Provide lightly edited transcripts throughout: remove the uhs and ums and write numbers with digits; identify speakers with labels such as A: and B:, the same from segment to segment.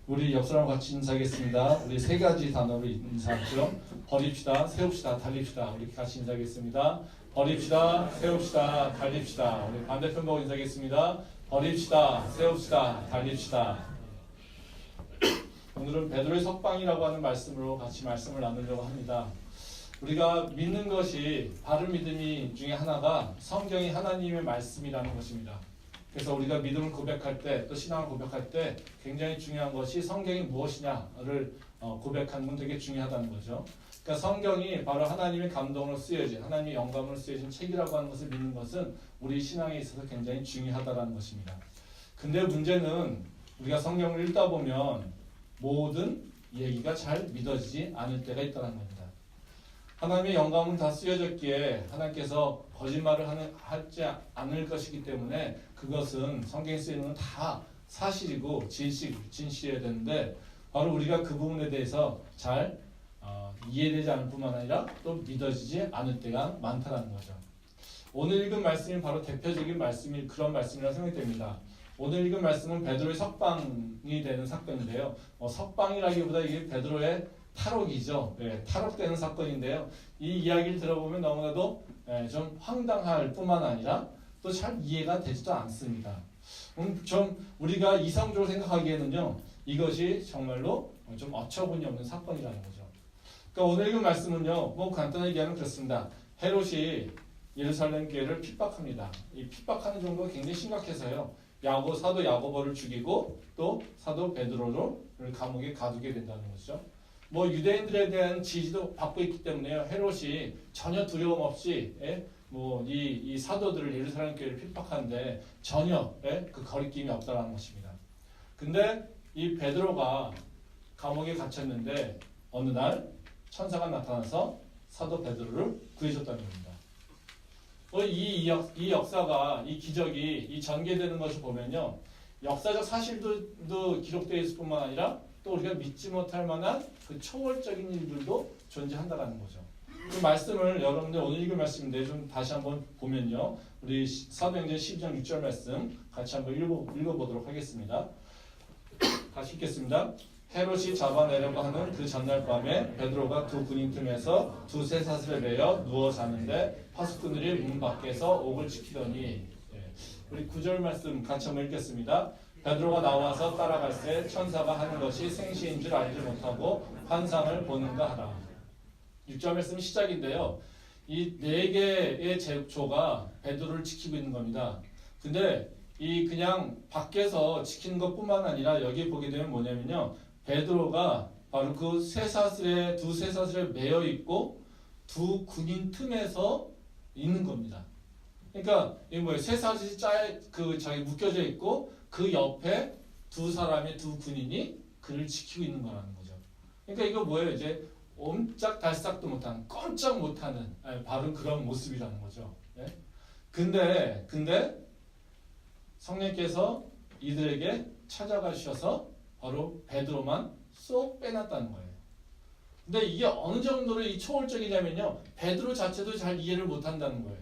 A: 우리 옆 사람 같이 인사하겠습니다. 우리 세 가지 단어로 인사하죠. 버립시다, 세웁시다, 달립시다. 우리 같이 인사하겠습니다. 버립시다, 세웁시다, 달립시다. 우리 반대편 보고 인사하겠습니다. 버립시다, 세웁시다, 달립시다. 오늘은 베드로의 석방이라고 하는 말씀으로 같이 말씀을 나누려고 합니다. 우리가 믿는 것이 바른 믿음이 중에 하나가 성경이 하나님의 말씀이라는 것입니다. 그래서 우리가 믿음을 고백할 때 또 신앙을 고백할 때 굉장히 중요한 것이 성경이 무엇이냐를 고백하는 건 되게 중요하다는 거죠. 그러니까 성경이 바로 하나님의 감동으로 쓰여진 하나님의 영감으로 쓰여진 책이라고 하는 것을 믿는 것은 우리 신앙에 있어서 굉장히 중요하다는 것입니다. 근데 문제는 우리가 성경을 읽다 보면 모든 얘기가 잘 믿어지지 않을 때가 있다는 겁니다. 하나님의 영감은 다 쓰여졌기에 하나님께서 거짓말을 하지 않을 것이기 때문에 그것은 성경에 쓰이는 건 다 사실이고 진실이어야 되는데 바로 우리가 그 부분에 대해서 잘 이해되지 않을 뿐만 아니라 또 믿어지지 않을 때가 많다는 거죠. 오늘 읽은 말씀이 바로 대표적인 말씀이 그런 말씀이라고 생각됩니다. 오늘 읽은 말씀은 베드로의 석방이 되는 사건인데요. 석방이라기보다 이게 베드로의 탈옥이죠. 탈옥되는 사건인데요. 이 이야기를 들어보면 너무나도 좀 황당할 뿐만 아니라 또 잘 이해가 되지도 않습니다. 좀 우리가 이성적으로 생각하기에는요, 이것이 정말로 좀 어처구니 없는 사건이라는 거죠. 그러니까 오늘 읽은 말씀은요, 뭐 간단하게 얘기하면 그렇습니다. 헤롯이 예루살렘 교회를 핍박합니다. 이 핍박하는 정도가 굉장히 심각해서요. 사도 야고보를 죽이고 또 사도 베드로를 감옥에 가두게 된다는 것이죠. 뭐 유대인들에 대한 지지도 받고 있기 때문에요. 헤롯이 전혀 두려움 없이 이 사도들을 예루살렘 교회를 핍박하는데 전혀 그 거리낌이 없다라는 것입니다. 근데 이 베드로가 감옥에 갇혔는데 어느 날 천사가 나타나서 사도 베드로를 구해줬다는 겁니다. 이 역사가 이 기적이 이 전개되는 것을 보면요. 역사적 사실도 기록되어 있을 뿐만 아니라 또 우리가 믿지 못할 만한 그 초월적인 일들도 존재한다는 거죠. 그 말씀을 여러분들 오늘 읽을 말씀인데 좀 다시 한번 보면요. 우리 사도행전 12장 6절 말씀 같이 한번 읽어보도록 하겠습니다. 다시 읽겠습니다. 헤롯이 잡아내려고 하는 그 전날 밤에 베드로가 두 군인 틈에서 두 쇠사슬에 매여 누워 자는데 파수꾼들이 문 밖에서 옥을 지키더니 우리 9절 말씀 같이 한번 읽겠습니다. 베드로가 나와서 따라갈새 천사가 하는 것이 생시인 줄 알지 못하고 환상을 보는가 하라. 6절 말씀 시작인데요. 이 네 개의 조가 베드로를 지키고 있는 겁니다. 근데 이 그냥 밖에서 지키는 것뿐만 아니라 여기 보게 되면 뭐냐면요. 베드로가 바로 그 두 쇠사슬에 매여 있고 두 군인 틈에서 있는 겁니다. 그러니까 이게 뭐예요? 쇠사슬이 자기 묶여져 있고 그 옆에 두 군인이 그를 지키고 있는 거라는 거죠. 그러니까 이거 뭐예요? 이제 옴짝달싹도 못하는, 꼼짝 못하는 바로 그런 모습이라는 거죠. 근데 성령께서 이들에게 찾아가셔서 바로 베드로만 쏙 빼놨다는 거예요. 근데 이게 어느 정도로 이 초월적이냐면요. 베드로 자체도 잘 이해를 못한다는 거예요.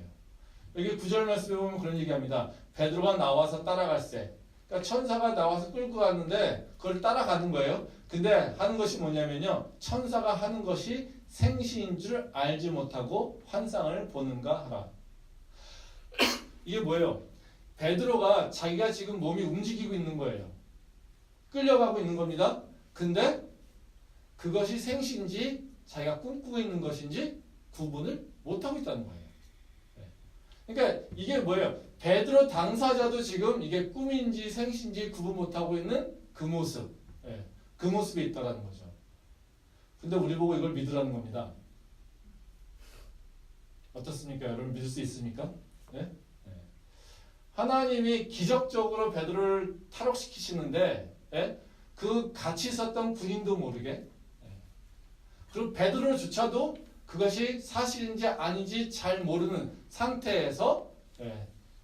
A: 여기 9절 말씀에 보면 그런 얘기합니다. 베드로가 나와서 따라갈새. 그러니까 천사가 나와서 끌고 갔는데 그걸 따라가는 거예요. 근데 하는 것이 뭐냐면요. 천사가 하는 것이 생시인 줄 알지 못하고 환상을 보는가 하라. 이게 뭐예요? 베드로가 자기가 지금 몸이 움직이고 있는 거예요. 끌려가고 있는 겁니다. 근데 그것이 생시인지 자기가 꿈꾸고 있는 것인지 구분을 못하고 있다는 거예요. 그러니까 이게 뭐예요? 베드로 당사자도 지금 이게 꿈인지 생시인지 구분 못하고 있는 그 모습. 그 모습에 있다는 거죠. 근데 우리 보고 이걸 믿으라는 겁니다. 어떻습니까? 여러분 믿을 수 있습니까? 하나님이 기적적으로 베드로를 탈옥시키시는데 그 같이 있었던 군인도 모르게 그리고 베드로조차도 그것이 사실인지 아닌지 잘 모르는 상태에서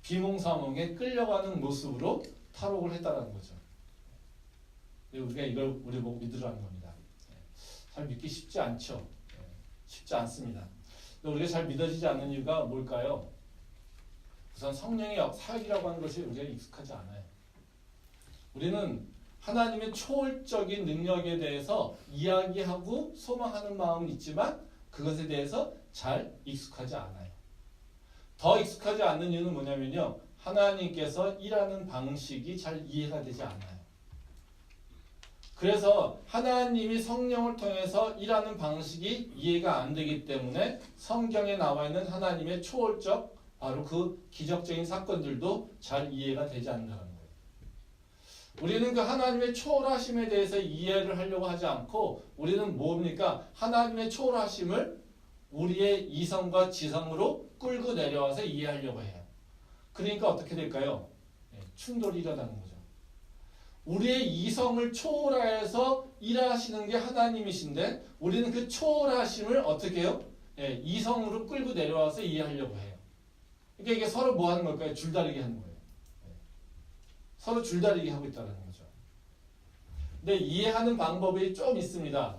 A: 비몽사몽에 끌려가는 모습으로 탈옥을 했다는 거죠. 우리가 이걸 우리 보고 믿으라는 겁니다. 잘 믿기 쉽지 않죠. 쉽지 않습니다. 우리가 잘 믿어지지 않는 이유가 뭘까요? 우선 성령의 사역이라고 하는 것이 우리가 익숙하지 않아요. 우리는 하나님의 초월적인 능력에 대해서 이야기하고 소망하는 마음은 있지만 그것에 대해서 잘 익숙하지 않아요. 더 익숙하지 않는 이유는 뭐냐면요. 하나님께서 일하는 방식이 잘 이해가 되지 않아요. 그래서 하나님이 성령을 통해서 일하는 방식이 이해가 안 되기 때문에 성경에 나와 있는 하나님의 초월적 바로 그 기적적인 사건들도 잘 이해가 되지 않는다는 거예요. 우리는 그 하나님의 초월하심에 대해서 이해를 하려고 하지 않고 우리는 뭡니까? 하나님의 초월하심을 우리의 이성과 지성으로 끌고 내려와서 이해하려고 해요. 그러니까 어떻게 될까요? 충돌이 일어나는 거죠. 우리의 이성을 초월해서 일하시는 게 하나님이신데 우리는 그 초월하심을 어떻게 해요? 이성으로 끌고 내려와서 이해하려고 해요. 그러니까 이게 서로 뭐 하는 걸까요? 줄다리기 하는 거예요. 서로 줄다리기 하고 있다는 거죠. 근데 이해하는 방법이 좀 있습니다.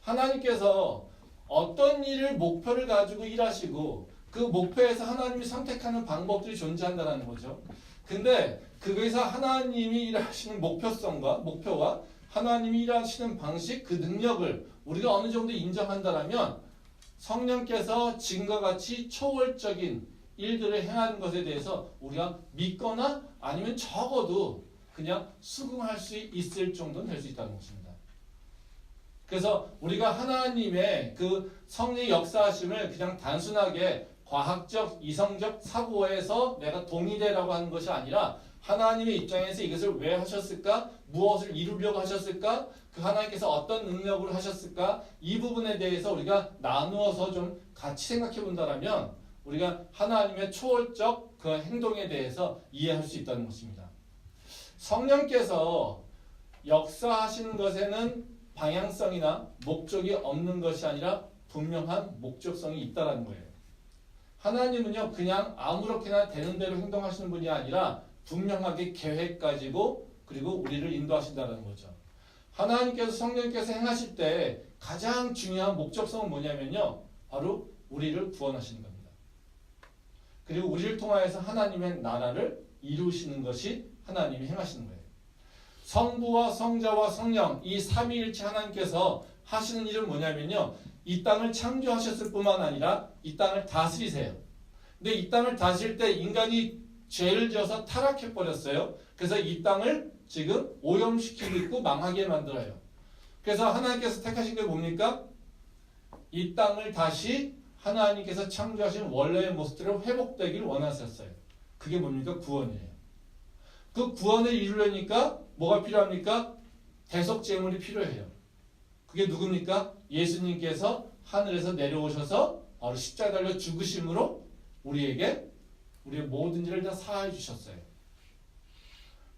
A: 하나님께서 어떤 일을 목표를 가지고 일하시고 그 목표에서 하나님이 선택하는 방법들이 존재한다는 거죠. 근데 그거에서 하나님이 일하시는 목표와 하나님이 일하시는 방식, 그 능력을 우리가 어느 정도 인정한다면 성령께서 지금과 같이 초월적인 일들을 행하는 것에 대해서 우리가 믿거나 아니면 적어도 그냥 수긍할 수 있을 정도는 될 수 있다는 것입니다. 그래서 우리가 하나님의 그 성령의 역사하심을 그냥 단순하게 과학적, 이성적 사고에서 내가 동의되라고 하는 것이 아니라 하나님의 입장에서 이것을 왜 하셨을까? 무엇을 이루려고 하셨을까? 그 하나님께서 어떤 능력으로 하셨을까? 이 부분에 대해서 우리가 나누어서 좀 같이 생각해 본다면 우리가 하나님의 초월적 그 행동에 대해서 이해할 수 있다는 것입니다. 성령께서 역사하시는 것에는 방향성이나 목적이 없는 것이 아니라 분명한 목적성이 있다는 거예요. 하나님은요 그냥 아무렇게나 되는 대로 행동하시는 분이 아니라 분명하게 계획 가지고 그리고 우리를 인도하신다는 거죠. 하나님께서 성령께서 행하실 때 가장 중요한 목적성은 뭐냐면요. 바로 우리를 구원하시는 겁니다. 그리고 우리를 통하여서 하나님의 나라를 이루시는 것이 하나님이 행하시는 거예요. 성부와 성자와 성령 이 삼위일체 하나님께서 하시는 일은 뭐냐면요. 이 땅을 창조하셨을 뿐만 아니라 이 땅을 다스리세요. 근데 이 땅을 다스릴 때 인간이 죄를 지어서 타락해 버렸어요. 그래서 이 땅을 지금 오염시키고 있고 망하게 만들어요. 그래서 하나님께서 택하신 게 뭡니까? 이 땅을 다시 하나님께서 창조하신 원래의 모습대로 회복되기를 원하셨어요. 그게 뭡니까? 구원이에요. 그 구원을 이루려니까 뭐가 필요합니까? 대속제물이 필요해요. 그게 누굽니까? 예수님께서 하늘에서 내려오셔서 바로 십자가에 달려 죽으심으로 우리에게 우리의 모든 일을 다 사해 주셨어요.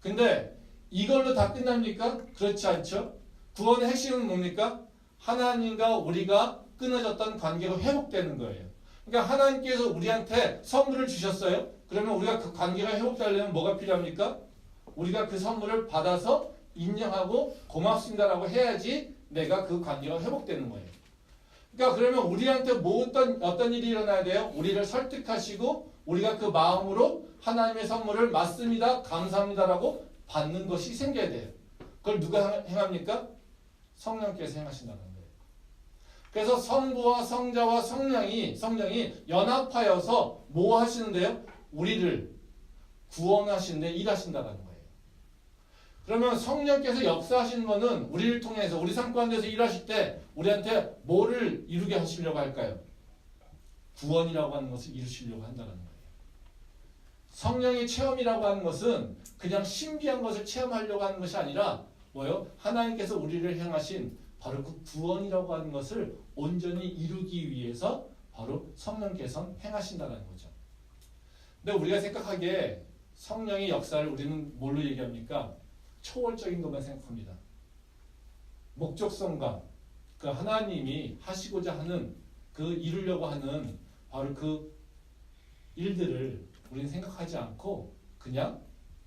A: 근데 이걸로 다 끝납니까? 그렇지 않죠. 구원의 핵심은 뭡니까? 하나님과 우리가 끊어졌던 관계가 회복되는 거예요. 그러니까 하나님께서 우리한테 선물을 주셨어요. 그러면 우리가 그 관계가 회복되려면 뭐가 필요합니까? 우리가 그 선물을 받아서 인정하고 고맙습니다라고 해야지 내가 그 관계가 회복되는 거예요. 그러니까 그러면 우리한테 어떤 일이 일어나야 돼요? 우리를 설득하시고 우리가 그 마음으로 하나님의 선물을 맞습니다, 감사합니다라고 받는 것이 생겨야 돼요. 그걸 누가 행합니까? 성령께서 행하신다는 거예요. 그래서 성부와 성자와 성령이 연합하여서 뭐 하시는데요? 우리를 구원하시는데 일하신다는 거예요. 그러면 성령께서 역사하시는 것은 우리를 통해서 우리 삶 가운데서 일하실 때 우리한테 뭐를 이루게 하시려고 할까요? 구원이라고 하는 것을 이루시려고 한다는 거예요. 성령의 체험이라고 하는 것은 그냥 신비한 것을 체험하려고 하는 것이 아니라 뭐요? 하나님께서 우리를 행하신 바로 그 구원이라고 하는 것을 온전히 이루기 위해서 바로 성령께서 행하신다는 거죠. 근데 우리가 생각하기에 성령의 역사를 우리는 뭘로 얘기합니까? 초월적인 것만 생각합니다. 목적성과 그 하나님이 하시고자 하는 그 이루려고 하는 바로 그 일들을 우리는 생각하지 않고 그냥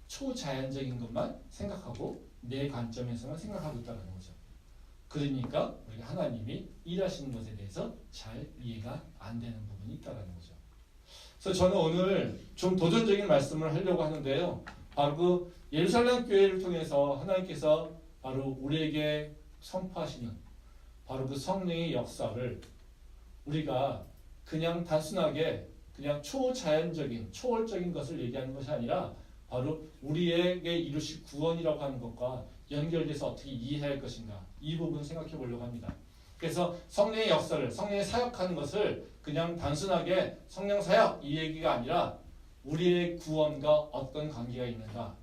A: 초자연적인 것만 생각하고 내 관점에서만 생각하고 있다는 거죠. 그러니까 우리가 하나님이 일하시는 것에 대해서 잘 이해가 안 되는 부분이 있다는 거죠. 그래서 저는 오늘 좀 도전적인 말씀을 하려고 하는데요. 바로 그 예루살렘 교회를 통해서 하나님께서 바로 우리에게 선포하시는 바로 그 성령의 역사를 우리가 그냥 단순하게 그냥 초자연적인 초월적인 것을 얘기하는 것이 아니라 바로 우리에게 이루실 구원이라고 하는 것과 연결돼서 어떻게 이해할 것인가 이 부분 생각해 보려고 합니다. 그래서 성령의 역사를 성령의 사역하는 것을 그냥 단순하게 성령 사역 이 얘기가 아니라 우리의 구원과 어떤 관계가 있는가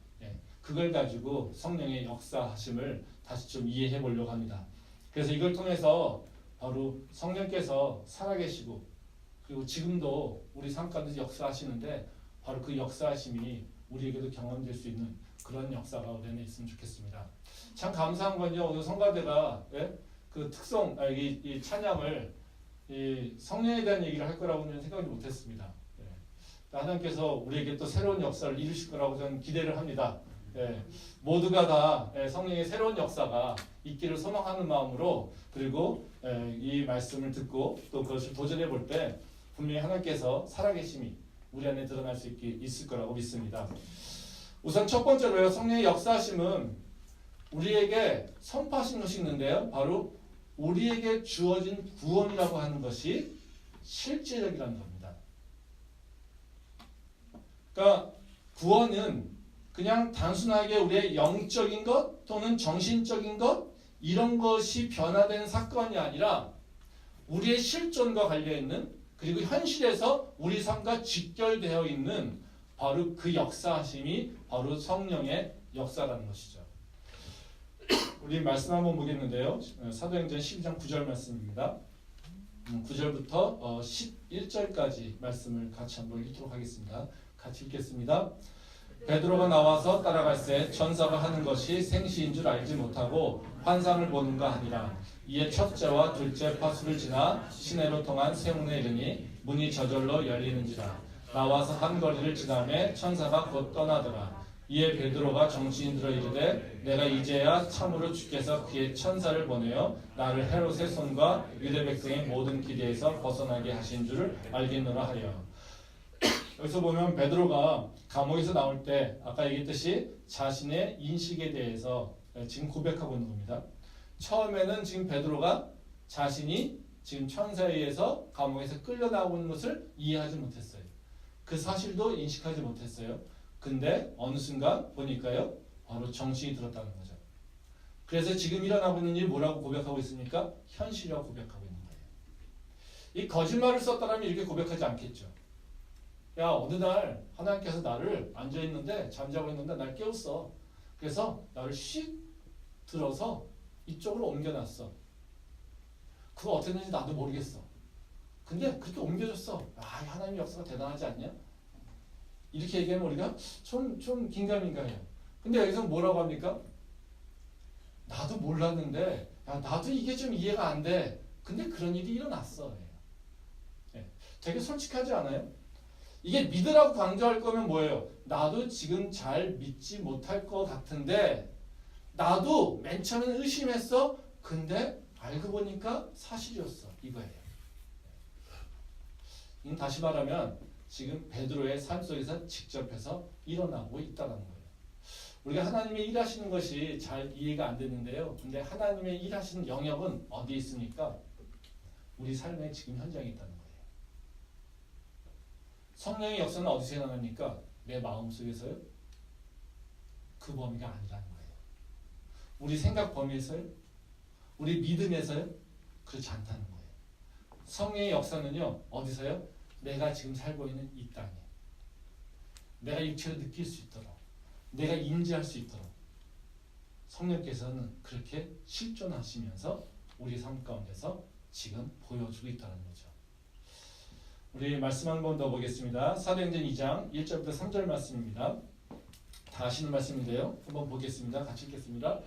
A: 그걸 가지고 성령의 역사하심을 다시 좀 이해해 보려고 합니다. 그래서 이걸 통해서 바로 성령께서 살아계시고 그리고 지금도 우리 삶 가운데 역사하시는데 바로 그 역사하심이 우리에게도 경험될 수 있는 그런 역사가 우리 안에 있으면 좋겠습니다. 참 감사한 건요. 오늘 성가대가 그 특성, 이 찬양을 이 성령에 대한 얘기를 할 거라고는 생각을 못했습니다. 하나님께서 우리에게 또 새로운 역사를 이루실 거라고 저는 기대를 합니다. 모두가 다 성령의 새로운 역사가 있기를 소망하는 마음으로 그리고 이 말씀을 듣고 또 그것을 도전해 볼 때 분명히 하나님께서 살아계심이 우리 안에 드러날 수 있을 거라고 믿습니다. 우선 첫 번째로요. 성령의 역사하심은 우리에게 선포하신 것이 있는데요. 바로 우리에게 주어진 구원이라고 하는 것이 실제적이라는 겁니다. 그러니까 구원은 그냥 단순하게 우리의 영적인 것 또는 정신적인 것 이런 것이 변화된 사건이 아니라 우리의 실존과 관련있는 그리고 현실에서 우리 삶과 직결되어 있는 바로 그 역사하심이 바로 성령의 역사라는 것이죠. 우리 말씀 한번 보겠는데요. 사도행전 12장 9절 말씀입니다. 9절부터 11절까지 말씀을 같이 한번 읽도록 하겠습니다. 같이 읽겠습니다. 베드로가 나와서 따라갈새 천사가 하는 것이 생시인 줄 알지 못하고 환상을 보는가 하니라. 이에 첫째와 둘째 파수를 지나 시내로 통한 세문에 이르니 문이 저절로 열리는지라. 나와서 한 거리를 지나매 천사가 곧 떠나더라. 이에 베드로가 정신이 들어 이르되 내가 이제야 참으로 주께서 그의 천사를 보내어 나를 헤롯의 손과 유대 백성의 모든 기대에서 벗어나게 하신 줄을 알겠노라 하여. 여기서 보면 베드로가 감옥에서 나올 때 아까 얘기했듯이 자신의 인식에 대해서 지금 고백하고 있는 겁니다. 처음에는 지금 베드로가 자신이 지금 천사에 의해서 감옥에서 끌려나오는 것을 이해하지 못했어요. 그 사실도 인식하지 못했어요. 근데 어느 순간 보니까요. 바로 정신이 들었다는 거죠. 그래서 지금 일어나고 있는 일이 뭐라고 고백하고 있습니까? 현실이라고 고백하고 있는 거예요. 이 거짓말을 썼다면 이렇게 고백하지 않겠죠. 야 어느 날 하나님께서 나를 앉아있는데 잠자고 있는데 날 깨웠어. 그래서 나를 씩 들어서 이쪽으로 옮겨놨어. 그거 어떻게 됐는지 나도 모르겠어. 근데 그렇게 옮겨줬어. 아 하나님의 역사가 대단하지 않냐? 이렇게 얘기하면 우리가 좀 긴가민가해요. 근데 여기서 뭐라고 합니까? 나도 몰랐는데 야 나도 이게 좀 이해가 안 돼. 근데 그런 일이 일어났어. 되게 솔직하지 않아요? 이게 믿으라고 강조할 거면 뭐예요? 나도 지금 잘 믿지 못할 것 같은데 나도 맨 처음에는 의심했어. 근데 알고 보니까 사실이었어. 이거예요. 다시 말하면 지금 베드로의 삶 속에서 직접해서 일어나고 있다는 거예요. 우리가 하나님의 일하시는 것이 잘 이해가 안 되는데요. 근데 하나님의 일하시는 영역은 어디에 있습니까? 우리 삶의 지금 현장에 있다는 거예요. 성령의 역사는 어디서 일어납니까? 내 마음속에서요? 그 범위가 아니라는 거예요. 우리 생각 범위에서요? 우리 믿음에서요? 그렇지 않다는 거예요. 성령의 역사는요. 어디서요? 내가 지금 살고 있는 이 땅에 내가 육체로 느낄 수 있도록 내가 인지할 수 있도록 성령께서는 그렇게 실존하시면서 우리 삶 가운데서 지금 보여주고 있다는 거죠. 우리 말씀 한 번 더 보겠습니다. 사도행전 2장 1절부터 3절 말씀입니다. 다 아시는 말씀인데요. 한번 보겠습니다. 같이 읽겠습니다.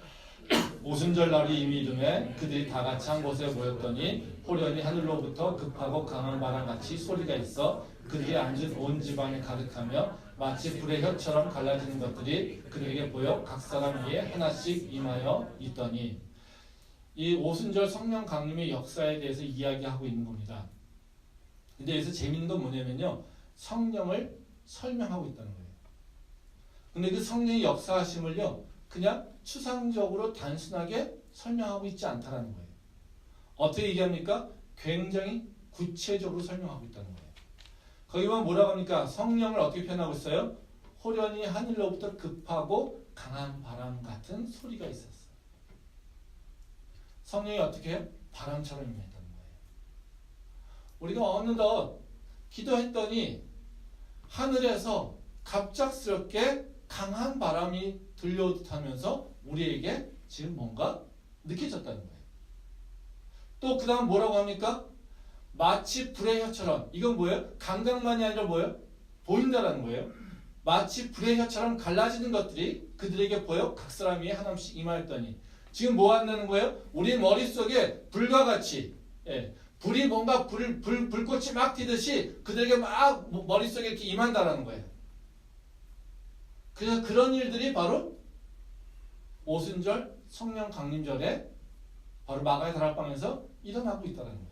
A: 오순절 날이 이미 이르매 그들이 다 같이 한 곳에 모였더니 호련히 하늘로부터 급하고 강한 바람같이 소리가 있어 그들이 앉은 온 집안에 가득하며 마치 불의 혀처럼 갈라지는 것들이 그들에게 보여 각 사람 위에 하나씩 임하여 있더니 이 오순절 성령 강림의 역사에 대해서 이야기하고 있는 겁니다. 근데 여기서 재밌는 건 뭐냐면요. 성령을 설명하고 있다는 거예요. 근데 그 성령의 역사하심을요, 그냥 추상적으로 단순하게 설명하고 있지 않다라는 거예요. 어떻게 얘기합니까? 굉장히 구체적으로 설명하고 있다는 거예요. 거기 보면 뭐라고 합니까? 성령을 어떻게 표현하고 있어요? 호련히 하늘로부터 급하고 강한 바람 같은 소리가 있었어요. 성령이 어떻게 해요? 바람처럼 임했다는 거예요. 우리가 어느덧 기도했더니 하늘에서 갑작스럽게 강한 바람이 들려오듯 하면서 우리에게 지금 뭔가 느껴졌다는 거예요. 또 그 다음 뭐라고 합니까? 마치 불의 혀처럼, 이건 뭐예요? 감각만이 아니라 뭐예요? 보인다라는 거예요. 마치 불의 혀처럼 갈라지는 것들이 그들에게 보여 각 사람 위에 하나씩 임하였더니, 지금 뭐 한다는 거예요? 우리 머릿속에 불과 같이, 불이 뭔가 불꽃이 막 튀듯이 그들에게 막 머릿속에 이렇게 임한다라는 거예요. 그래서 그런 일들이 바로 오순절 성령 강림절에 바로 마가의 다락방에서 일어나고 있다는 거예요.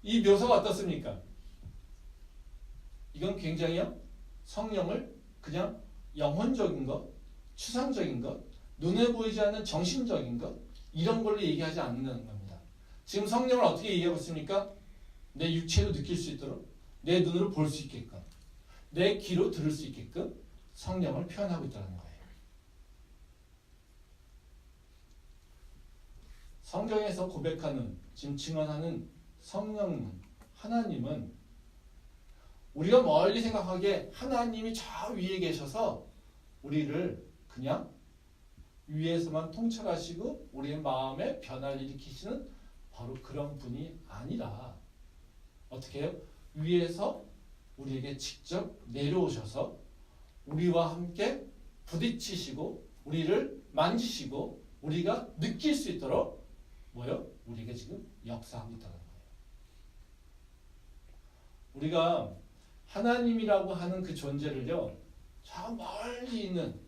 A: 이 묘사가 어떻습니까? 이건 굉장히요, 성령을 그냥 영혼적인 것, 추상적인 것, 눈에 보이지 않는 정신적인 것, 이런 걸로 얘기하지 않는다는 겁니다. 지금 성령을 어떻게 얘기하고 있습니까? 내 육체로 느낄 수 있도록, 내 눈으로 볼 수 있게끔, 내 귀로 들을 수 있게끔 성령을 표현하고 있다는 거예요. 성경에서 고백하는, 지금 증언하는 성령, 하나님은 우리가 멀리 생각하기에 하나님이 저 위에 계셔서 우리를 그냥 위에서만 통찰하시고 우리의 마음에 변화를 일으키시는 바로 그런 분이 아니라 어떻게 해요? 위에서 우리에게 직접 내려오셔서 우리와 함께 부딪히시고 우리를 만지시고 우리가 느낄 수 있도록 뭐요? 우리에게 지금 역사하고 있다는 거예요. 우리가 하나님이라고 하는 그 존재를요, 저 멀리 있는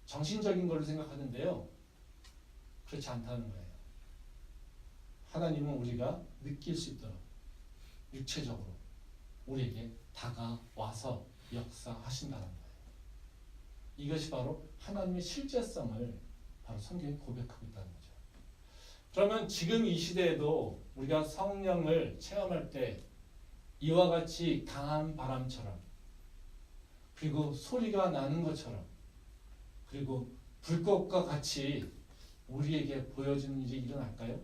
A: 정신적인 걸로 생각하는데요, 그렇지 않다는 거예요. 하나님은 우리가 느낄 수 있도록 육체적으로 우리에게 다가와서 역사하신다는 거예요. 이것이 바로 하나님의 실제성을 바로 성경이 고백하고 있다는 거죠. 그러면 지금 이 시대에도 우리가 성령을 체험할 때 이와 같이 강한 바람처럼, 그리고 소리가 나는 것처럼, 그리고 불꽃과 같이 우리에게 보여지는 일이 일어날까요?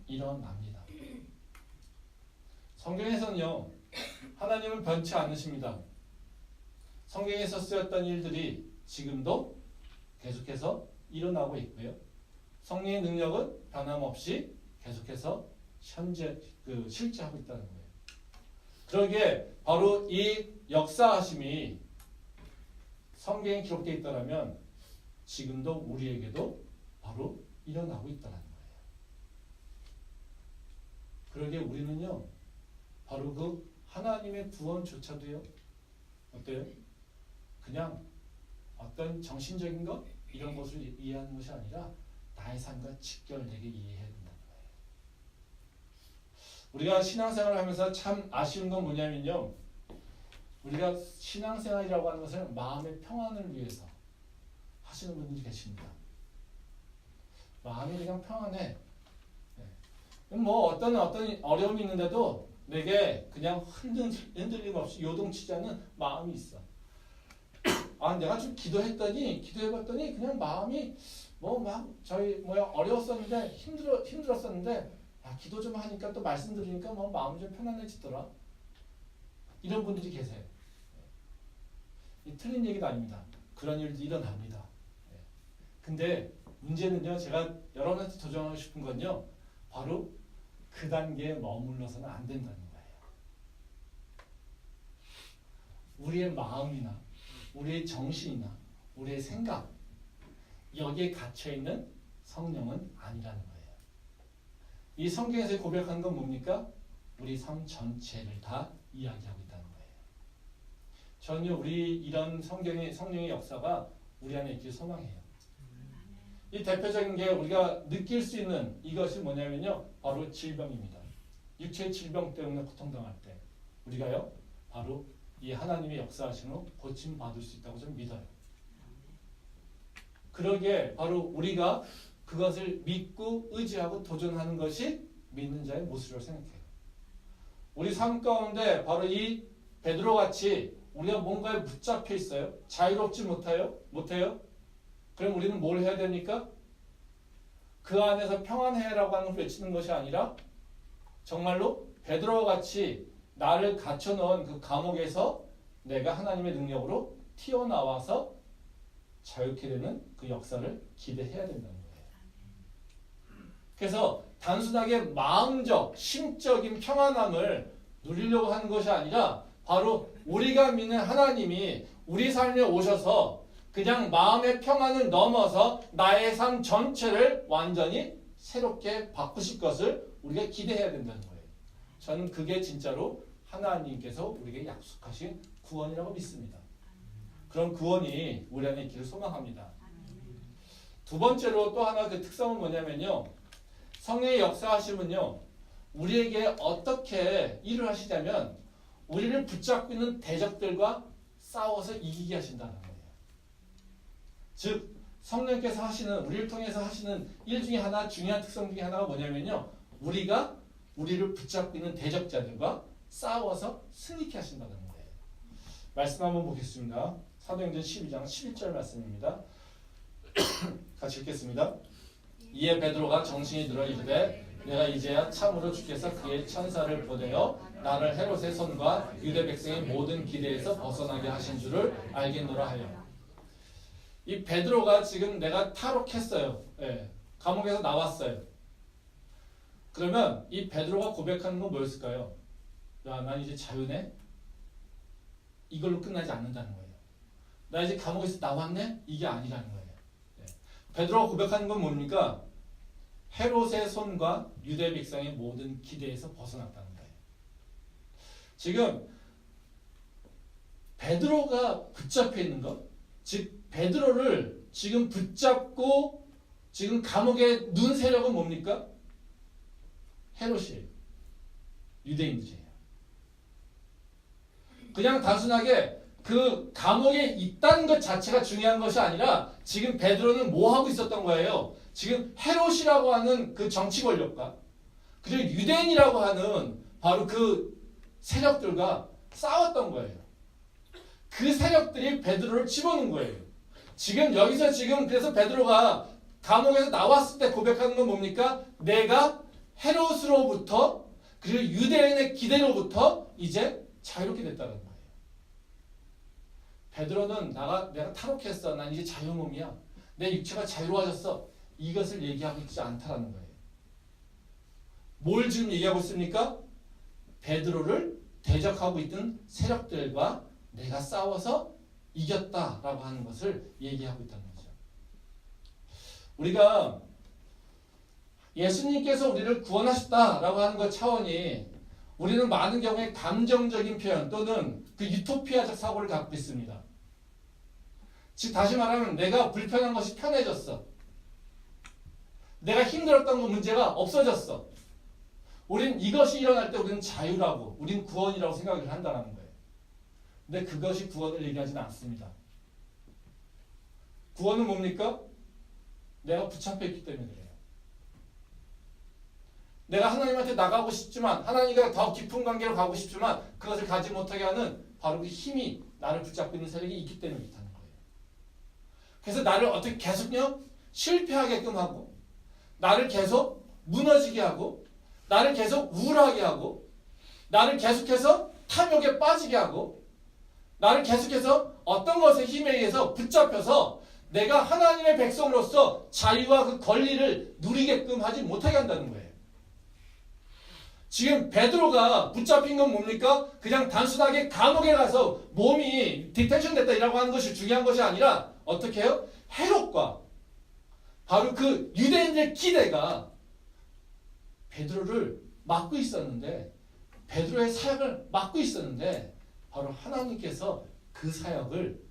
A: 일어납니다. 성경에서는요, 하나님은 변치 않으십니다. 성경에서 쓰였던 일들이 지금도 계속해서 일어나고 있고요. 성령의 능력은 변함없이 계속해서 실제하고 있다는 거예요. 그러기에 바로 이 역사하심이 성경에 기록되어 있다면 지금도 우리에게도 바로 일어나고 있다는 거예요. 그러기에 우리는요, 바로 그 하나님의 구원조차도요, 어때요? 그냥 어떤 정신적인 것, 이런 것을 이해하는 것이 아니라 나의 삶과 직결되게 이해해야 된다는 거예요. 우리가 신앙생활을 하면서 참 아쉬운 건 뭐냐면요, 우리가 신앙생활이라고 하는 것을 마음의 평안을 위해서 하시는 분들이 계십니다. 마음이 그냥 평안해. 뭐 어떤 어려움이 있는데도 내게 그냥 흔들림 없이 요동치지 않는 마음이 있어. 내가 좀 기도해봤더니 그냥 마음이 어려웠었는데 힘들었었는데 기도 좀 하니까 또 말씀 들으니까 마음이 좀 편안해지더라. 이런 분들이 계세요. 틀린 얘기도 아닙니다. 그런 일도 일어납니다. 근데 문제는요, 제가 여러분한테 도전하고 싶은 건요, 바로 그 단계에 머물러서는 안 된다는 거예요. 우리의 마음이나 우리의 정신이나 우리의 생각, 여기에 갇혀있는 성령은 아니라는 거예요. 이 성경에서 고백하는 건 뭡니까? 우리 삶 전체를 다 이야기하고 있다는 거예요. 저는요, 우리 이런 성령의 역사가 우리 안에 있길 소망해요. 이 대표적인 게 우리가 느낄 수 있는 이것이 뭐냐면요, 바로 질병입니다. 육체 질병 때문에 고통당할 때 우리가요, 바로 이 하나님의 역사하심으로 고침 받을 수 있다고 저는 믿어요. 그러기에 바로 우리가 그것을 믿고 의지하고 도전하는 것이 믿는 자의 모습이라고 생각해요. 우리 삶 가운데 바로 이 베드로같이 우리가 뭔가에 붙잡혀 있어요. 자유롭지 못해요? 그럼 우리는 뭘 해야 됩니까? 그 안에서 평안해라고 하는 걸 외치는 것이 아니라 정말로 베드로와 같이 나를 갇혀놓은 그 감옥에서 내가 하나님의 능력으로 튀어나와서 자유케 되는 그 역사를 기대해야 된다는 거예요. 그래서 단순하게 마음적, 심적인 평안함을 누리려고 하는 것이 아니라 바로 우리가 믿는 하나님이 우리 삶에 오셔서 그냥 마음의 평안을 넘어서 나의 삶 전체를 완전히 새롭게 바꾸실 것을 우리가 기대해야 된다는 거예요. 저는 그게 진짜로 하나님께서 우리에게 약속하신 구원이라고 믿습니다. 그런 구원이 우리 안에 있기를 소망합니다. 두 번째로 또 하나 그 특성은 뭐냐면요. 성령의 역사하심은요. 우리에게 어떻게 일을 하시냐면 우리를 붙잡고 있는 대적들과 싸워서 이기게 하신다는 거예요. 즉 성령께서 하시는 우리를 통해서 하시는 일 중에 하나 중요한 특성 중에 하나가 뭐냐면요. 우리가 우리를 붙잡고 있는 대적자들과 싸워서 승리케 하신다는 거예요. 말씀 한번 보겠습니다. 사도행전 12장 11절 말씀입니다. 같이 읽겠습니다. 이에 베드로가 정신이 들어 이르되 내가 이제야 참으로 주께서 그의 천사를 보내어 나를 헤롯의 손과 유대 백성의 모든 기대에서 벗어나게 하신 줄을 알겠노라 하여. 이 베드로가 지금 내가 탈옥했어요. 예, 감옥에서 나왔어요. 그러면 이 베드로가 고백하는 건 뭐였을까요? 야, 난 이제 자유네? 이걸로 끝나지 않는다는 거예요. 나 이제 감옥에서 나왔네? 이게 아니라는 거예요. 예. 베드로가 고백하는 건 뭡니까? 헤롯의 손과 유대 백성의 모든 기대에서 벗어났다는 거예요. 지금 베드로가 붙잡혀 있는 것, 즉 베드로를 지금 붙잡고 지금 감옥에 눈 세력은 뭡니까? 헤롯이에요. 유대인들이에요. 그냥 단순하게 그 감옥에 있다는 것 자체가 중요한 것이 아니라 지금 베드로는 뭐 하고 있었던 거예요? 지금 헤롯이라고 하는 그 정치 권력과 그리고 유대인이라고 하는 바로 그 세력들과 싸웠던 거예요. 그 세력들이 베드로를 집어넣은 거예요. 지금 여기서 지금 그래서 베드로가 감옥에서 나왔을 때 고백하는 건 뭡니까? 내가 헤롯으로부터 그리고 유대인의 기대로부터 이제 자유롭게 됐다는 거예요. 베드로는 내가 탈옥했어. 난 이제 자유몸이야. 내 육체가 자유로워졌어. 이것을 얘기하고 있지 않다라는 거예요. 뭘 지금 얘기하고 있습니까? 베드로를 대적하고 있던 세력들과 내가 싸워서 이겼다라고 하는 것을 얘기하고 있다는 거죠. 우리가 예수님께서 우리를 구원하셨다라고 하는 것 차원이 우리는 많은 경우에 감정적인 표현 또는 그 유토피아적 사고를 갖고 있습니다. 즉 다시 말하면 내가 불편한 것이 편해졌어. 내가 힘들었던 그 문제가 없어졌어. 우린 이것이 일어날 때 우리는 자유라고, 우린 구원이라고 생각을 한다는 거예요. 근데 그것이 구원을 얘기하지는 않습니다. 구원은 뭡니까? 내가 붙잡혀 있기 때문에 그래요. 내가 하나님한테 나가고 싶지만 하나님과 더 깊은 관계로 가고 싶지만 그것을 가지 못하게 하는 바로 그 힘이 나를 붙잡고 있는 세력이 있기 때문에 그렇다는 거예요. 그래서 나를 어떻게 계속요? 실패하게끔 하고 나를 계속 무너지게 하고 나를 계속 우울하게 하고 나를 계속해서 탐욕에 빠지게 하고 나를 계속해서 어떤 것에 힘에 의해서 붙잡혀서 내가 하나님의 백성으로서 자유와 그 권리를 누리게끔 하지 못하게 한다는 거예요. 지금 베드로가 붙잡힌 건 뭡니까? 그냥 단순하게 감옥에 가서 몸이 디텐션 됐다 이라고 하는 것이 중요한 것이 아니라 어떻게 해요? 헤롯과 바로 그 유대인들의 기대가 베드로를 막고 있었는데 베드로의 사역을 막고 있었는데 바로 하나님께서 그 사역을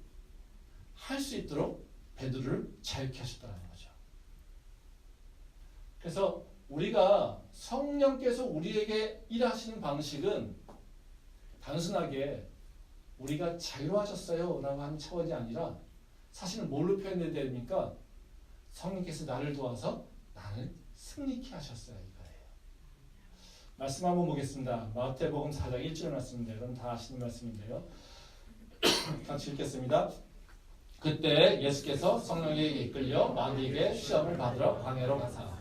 A: 할 수 있도록 베드로를 자유케 하셨다는 거죠. 그래서 우리가 성령께서 우리에게 일하시는 방식은 단순하게 우리가 자유하셨어요 라고 하는 차원이 아니라 사실은 뭘로 표현해야 됩니까? 성령께서 나를 도와서 나를 승리케 하셨어요 이거예요. 말씀 한번 보겠습니다. 마태복음 4장 1절 말씀인데 여러분 다 아시는 말씀인데요. 같이 읽겠습니다. 그때 예수께서 성령에게 이끌려 마귀에게 시험을 받으러 광야로 가사.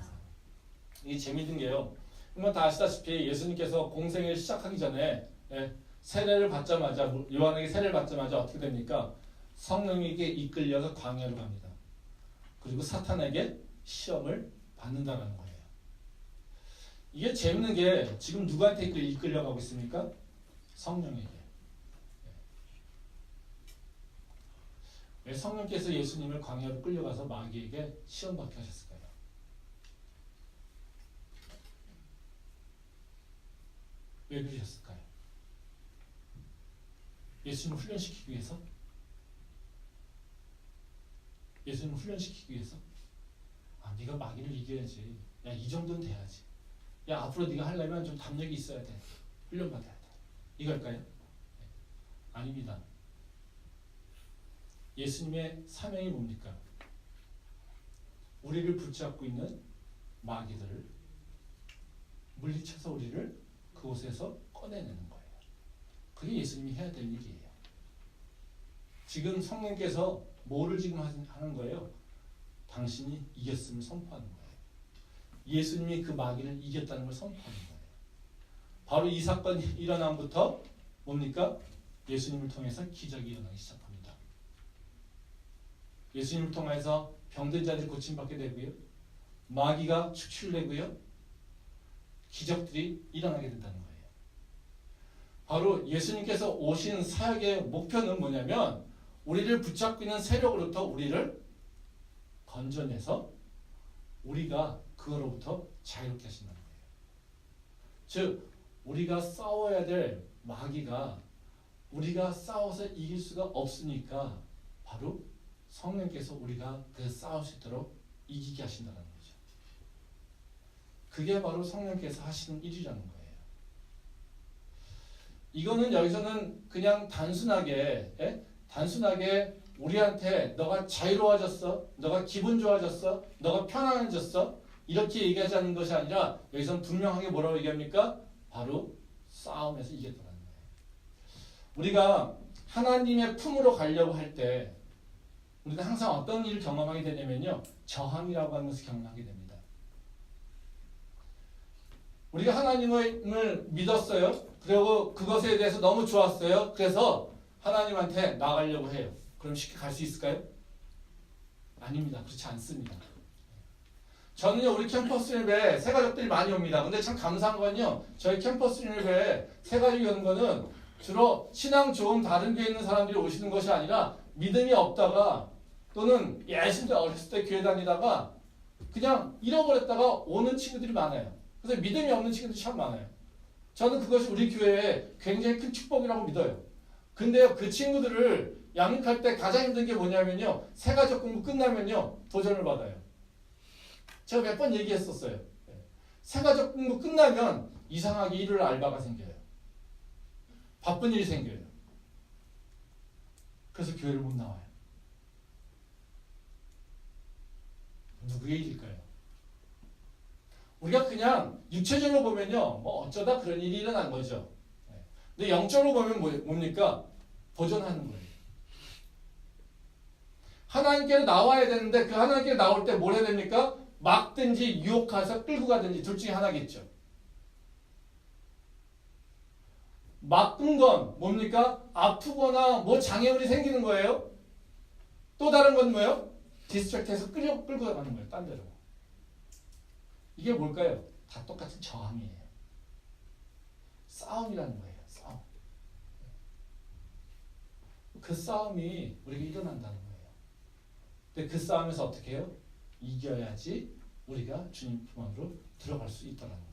A: 이게 재미있는 게요. 그러면 다 아시다시피 예수님께서 공생을 시작하기 전에 세례를 받자마자 요한에게 세례를 받자마자 어떻게 됩니까? 성령에게 이끌려서 광야로 갑니다. 그리고 사탄에게 시험을 받는다는 거예요. 이게 재밌는 게 지금 누구한테 이끌려가고 있습니까? 성령에게. 왜 성령께서 예수님을 광야로 끌려가서 마귀에게 시험받게 하셨을까요? 왜 그러셨을까요? 예수님을 훈련시키기 위해서? 예수님을 훈련시키기 위해서? 네가 마귀를 이겨야지. 야, 이 정도는 돼야지. 야, 앞으로 네가 하려면 좀 담력이 있어야 돼. 훈련받아야 돼. 이걸까요? 아닙니다. 예수님의 사명이 뭡니까? 우리를 붙잡고 있는 마귀들을 물리쳐서 우리를 그곳에서 꺼내내는 거예요. 그게 예수님이 해야 될 일이에요. 지금 성령께서 뭐를 지금 하는 거예요? 당신이 이겼음을 선포하는 거예요. 예수님이 그 마귀를 이겼다는 걸 선포하는 거예요. 바로 이 사건이 일어남부터 뭡니까? 예수님을 통해서 기적이 일어나기 시작합니다. 예수님을 통해서 병든 자들이 고침받게 되고요. 마귀가 축출되고요. 기적들이 일어나게 된다는 거예요. 바로 예수님께서 오신 사역의 목표는 뭐냐면 우리를 붙잡고 있는 세력으로부터 우리를 건져내서 우리가 그거로부터 자유롭게 하신다는 거예요. 즉 우리가 싸워야 될 마귀가 우리가 싸워서 이길 수가 없으니까 바로 성령께서 우리가 그 싸울 수 있도록 이기게 하신다는 거죠. 그게 바로 성령께서 하시는 일이라는 거예요. 이거는 여기서는 그냥 단순하게 우리한테 너가 자유로워졌어, 너가 기분 좋아졌어, 너가 편안해졌어 이렇게 얘기하자는 것이 아니라 여기서는 분명하게 뭐라고 얘기합니까? 바로 싸움에서 이겼다는 거예요. 우리가 하나님의 품으로 가려고 할 때 우리는 항상 어떤 일을 경험하게 되냐면요. 저항이라고 하는 것을 경험하게 됩니다. 우리가 하나님을 믿었어요. 그리고 그것에 대해서 너무 좋았어요. 그래서 하나님한테 나가려고 해요. 그럼 쉽게 갈 수 있을까요? 아닙니다. 그렇지 않습니다. 저는요, 우리 캠퍼스 일배에 새 가족들이 많이 옵니다. 근데 참 감사한 건요, 저희 캠퍼스 일배에 새 가족이 오는 거는 주로 신앙 좋은 다른 교회에 있는 사람들이 오시는 것이 아니라 믿음이 없다가 또는 예전에 어렸을 때 교회 다니다가 그냥 잃어버렸다가 오는 친구들이 많아요. 그래서 믿음이 없는 친구들이 참 많아요. 저는 그것이 우리 교회에 굉장히 큰 축복이라고 믿어요. 근데요, 그 친구들을 양육할 때 가장 힘든 게 뭐냐면요, 새 가족 공부 끝나면요, 도전을 받아요. 제가 몇 번 얘기했었어요. 새 가족 공부 끝나면 이상하게 일요일 알바가 생겨요. 바쁜 일이 생겨요. 그래서 교회를 못 나와요. 누구의 일일까요? 우리가 그냥 육체적으로 보면요, 뭐 어쩌다 그런 일이 일어난 거죠. 근데 영적으로 보면 뭡니까? 도전하는 거예요. 하나님께로 나와야 되는데 그 하나님께로 나올 때 뭘 해야 됩니까? 막든지 유혹해서 끌고 가든지 둘 중에 하나겠죠. 막은 건 뭡니까? 아프거나 뭐 장애물이 생기는 거예요. 또 다른 건 뭐예요? 디스트랙트해서 끌고 가는 거예요. 딴 데로. 이게 뭘까요? 다 똑같은 저항이에요. 싸움이라는 거예요. 싸움. 그 싸움이 우리에게 일어난다는 거예요. 근데 그 싸움에서 어떻게 해요? 이겨야지 우리가 주님 품 안으로 들어갈 수 있다는 거예요.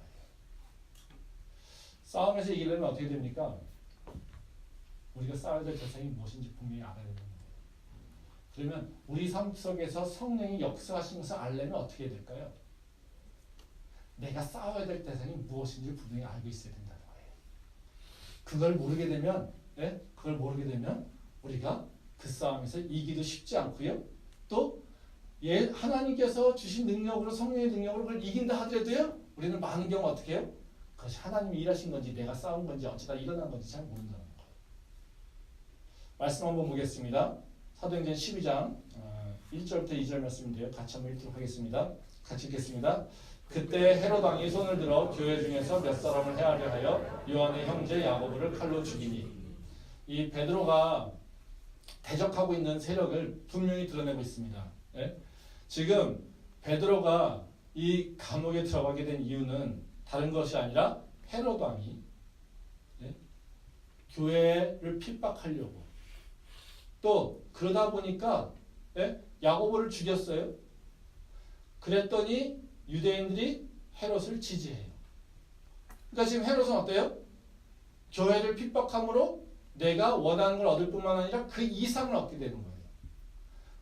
A: 싸움에서 이기려면 어떻게 됩니까? 우리가 싸워야 될 대상이 무엇인지 분명히 알아야 되는 거예요. 그러면 우리 삶 속에서 성령이 역사하신 것을 알려면 어떻게 해야 될까요? 내가 싸워야 될 대상이 무엇인지 분명히 알고 있어야 된다는 거예요. 그걸 모르게 되면 예? 그걸 모르게 되면 우리가 그 싸움에서 이기도 쉽지 않고요. 또 하나님께서 주신 능력으로 성령의 능력으로 그걸 이긴다 하더라도요. 우리는 많은 경우 어떻게 해요? 그것이 하나님이 일하신 건지 내가 싸운 건지 어쩌다 일어난 건지 잘 모른다는 거예요. 말씀 한번 보겠습니다. 사도행전 12장 1절부터 2절 말씀인데요. 같이 한번 읽도록 하겠습니다. 같이 읽겠습니다. 그때 헤롯 왕이 손을 들어 교회 중에서 몇 사람을 해하려 하여 요한의 형제 야고보를 칼로 죽이니. 이 베드로가 대적하고 있는 세력을 분명히 드러내고 있습니다. 예? 지금 베드로가 이 감옥에 들어가게 된 이유는 다른 것이 아니라 헤롯 왕이 교회를 핍박하려고 또 그러다 보니까 야고보를 죽였어요. 그랬더니 유대인들이 헤롯을 지지해요. 그러니까 지금 헤롯은 어때요? 교회를 핍박함으로 내가 원하는 걸 얻을 뿐만 아니라 그 이상을 얻게 되는 거예요.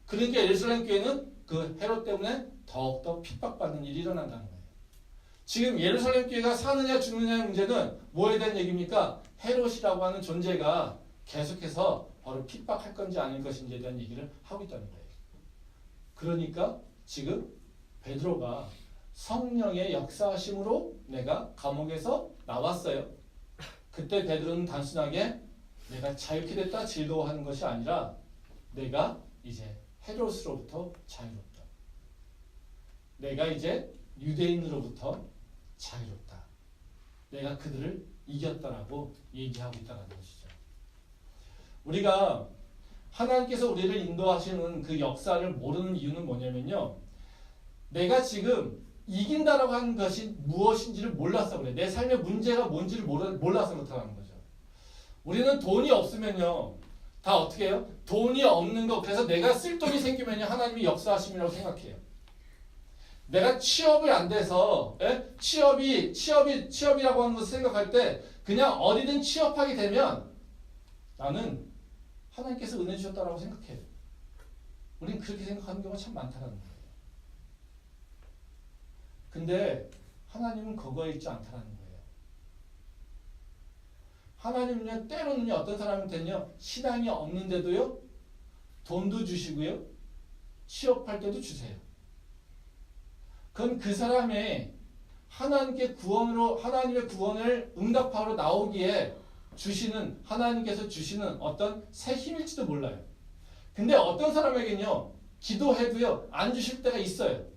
A: 그러니까 예루살렘 교회는 그 헤롯 때문에 더욱더 핍박받는 일이 일어난다는 거예요. 지금 예루살렘 교회가 사느냐 죽느냐의 문제는 뭐에 대한 얘기입니까? 헤롯이라고 하는 존재가 계속해서 바로 핍박할 건지 아닐 것인지에 대한 얘기를 하고 있다는 거예요. 그러니까 지금 베드로가 성령의 역사하심으로 내가 감옥에서 나왔어요. 그때 베드로는 단순하게 내가 자유케 됐다 즐거워하는 것이 아니라 내가 이제 헤롯으로부터 자유롭다. 내가 이제 유대인으로부터 자유롭다. 내가 그들을 이겼다라고 얘기하고 있다는 것이죠. 우리가 하나님께서 우리를 인도하시는 그 역사를 모르는 이유는 뭐냐면요. 내가 지금 이긴다라고 하는 것이 무엇인지를 몰라서 그래. 내 삶의 문제가 뭔지를 몰라서 그렇다는 거죠. 우리는 돈이 없으면요. 다 어떻게 해요? 돈이 없는 거. 그래서 내가 쓸 돈이 생기면요. 하나님이 역사하심이라고 생각해요. 내가 취업이 안 돼서 취업이라고 하는 것을 생각할 때 그냥 어디든 취업하게 되면 나는 하나님께서 은혜 주셨다라고 생각해요. 우리는 그렇게 생각하는 경우가 참 많다는 거예요. 근데 하나님은 그거에 있지 않다는 거예요. 하나님은요, 때로는요, 어떤 사람한테는요, 신앙이 없는데도요, 돈도 주시고요, 취업할 때도 주세요. 그건 그 사람의 하나님의 구원을 응답하러 나오기에 하나님께서 주시는 어떤 새 힘일지도 몰라요. 근데 어떤 사람에게는요, 기도해도요, 안 주실 때가 있어요.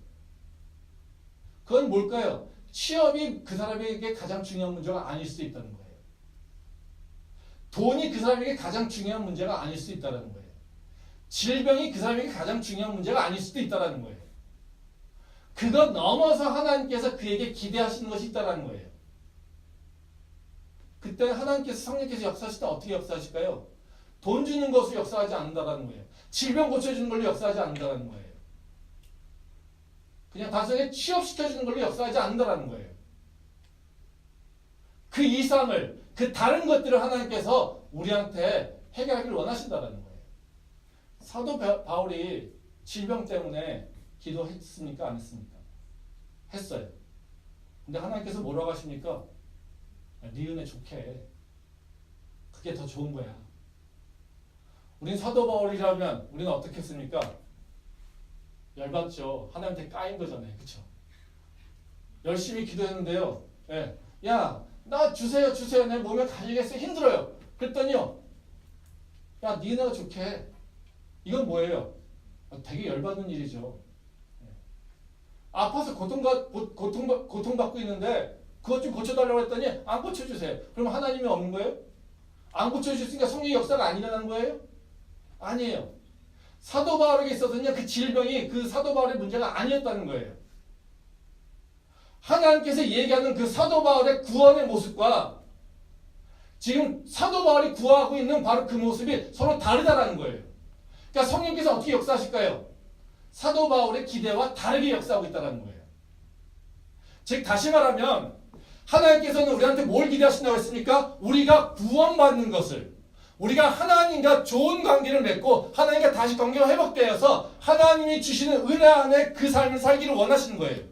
A: 그건 뭘까요? 취업이 그 사람에게 가장 중요한 문제가 아닐 수도 있다는 거예요. 돈이 그 사람에게 가장 중요한 문제가 아닐 수도 있다는 거예요. 질병이 그 사람에게 가장 중요한 문제가 아닐 수도 있다는 거예요. 그것 넘어서 하나님께서 그에게 기대하시는 것이 있다는 거예요. 그때 하나님께서 성령께서 역사하실 때 어떻게 역사하실까요? 돈 주는 것으로 역사하지 않는다는 거예요. 질병 고쳐주는 걸로 역사하지 않는다는 거예요. 그냥 단순히 취업시켜주는 걸로 역사하지 않는다는 거예요. 그 이상을, 그 다른 것들을 하나님께서 우리한테 해결하기를 원하신다는 거예요. 사도 바울이 질병 때문에 기도했습니까? 안 했습니까? 했어요. 근데 하나님께서 뭐라고 하십니까? 네 은혜 좋게. 그게 더 좋은 거야. 우린 사도 바울이라면 우리는 어떻게 했습니까? 열받죠. 하나님한테 까인 거잖아요. 그쵸? 열심히 기도했는데요. 예. 야, 나 주세요. 내 몸에 가지겠어요. 힘들어요. 그랬더니요. 야, 네 은혜가 좋게. 이건 뭐예요? 되게 열받는 일이죠. 예. 아파서 고통받고 있는데 그것 좀 고쳐달라고 했더니 안 고쳐주세요. 그럼 하나님이 없는 거예요? 안 고쳐주셨으니까 성령의 역사가 안 일어나는 거예요? 아니에요. 사도 바울에게 있어서는요, 그 질병이 그 사도 바울의 문제가 아니었다는 거예요. 하나님께서 얘기하는 그 사도 바울의 구원의 모습과 지금 사도 바울이 구하고 있는 바로 그 모습이 서로 다르다는 거예요. 그러니까 성령께서 어떻게 역사하실까요? 사도 바울의 기대와 다르게 역사하고 있다는 거예요. 즉 다시 말하면 하나님께서는 우리한테 뭘 기대하신다고 했습니까? 우리가 구원받는 것을, 우리가 하나님과 좋은 관계를 맺고 하나님과 다시 관계가 회복되어서 하나님이 주시는 은혜 안에 그 삶을 살기를 원하시는 거예요.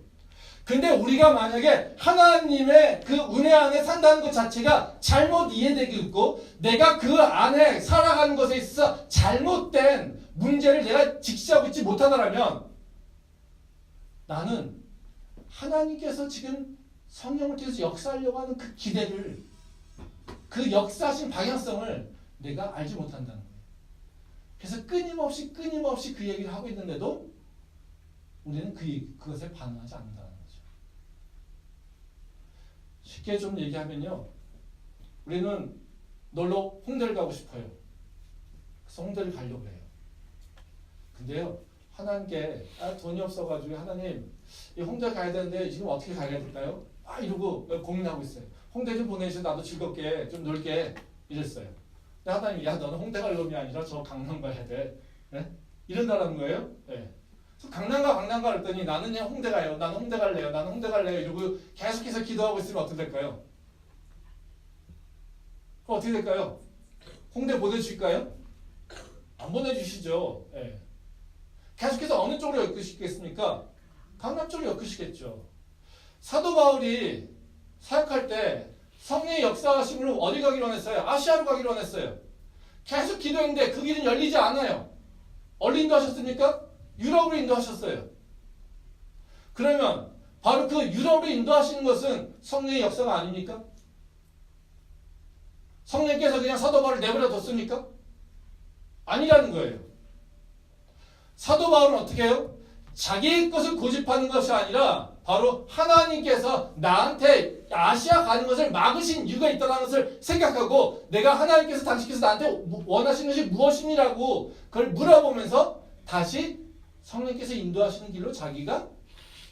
A: 근데 우리가 만약에 하나님의 그 은혜 안에 산다는 것 자체가 잘못 이해되고 있고 내가 그 안에 살아가는 것에 있어서 잘못된 문제를 내가 직시하고 있지 못하다라면 나는 하나님께서 지금 성령을 통해서 역사하려고 하는 그 기대를 그 역사하신 방향성을 내가 알지 못한다는 거예요. 그래서 끊임없이 그 얘기를 하고 있는데도 우리는 그것에 반응하지 않는다는 거죠. 쉽게 좀 얘기하면요. 우리는 놀러 홍대를 가고 싶어요. 그래서 홍대를 가려고 해요. 근데요. 하나님께 돈이 없어가지고 하나님 이 홍대 가야 되는데 지금 어떻게 가야 될까요? 이러고 고민하고 있어요. 홍대 좀 보내주셔 나도 즐겁게 좀 놀게 이랬어요. 근데 하나님 너는 홍대 갈 놈이 아니라 저 강남 가야 돼. 네? 이런다는 거예요. 네. 강남 가 그랬더니 나는 그냥 홍대 가요. 나는 홍대 갈래요. 나는 홍대 갈래요. 이러고 계속해서 기도하고 있으면 어떻게 될까요? 그럼 어떻게 될까요? 홍대 보내주실까요? 안 보내주시죠. 네. 계속해서 어느 쪽으로 엮으시겠습니까? 강남 쪽으로 엮으시겠죠. 사도 바울이 사역할 때 성령의 역사하심으로 어디 가기로 했어요? 아시아로 가기로 했어요. 계속 기도했는데 그 길은 열리지 않아요. 어디 인도하셨습니까? 유럽으로 인도하셨어요. 그러면 바로 그 유럽으로 인도하시는 것은 성령의 역사가 아닙니까? 성령께서 그냥 사도 바울을 내버려 뒀습니까? 아니라는 거예요. 사도 바울은 어떻게 해요? 자기 것을 고집하는 것이 아니라 바로 하나님께서 나한테 아시아 가는 것을 막으신 이유가 있다는 것을 생각하고 내가 하나님께서 당신께서 나한테 원하시는 것이 무엇이니라고 그걸 물어보면서 다시 성령께서 인도하시는 길로 자기가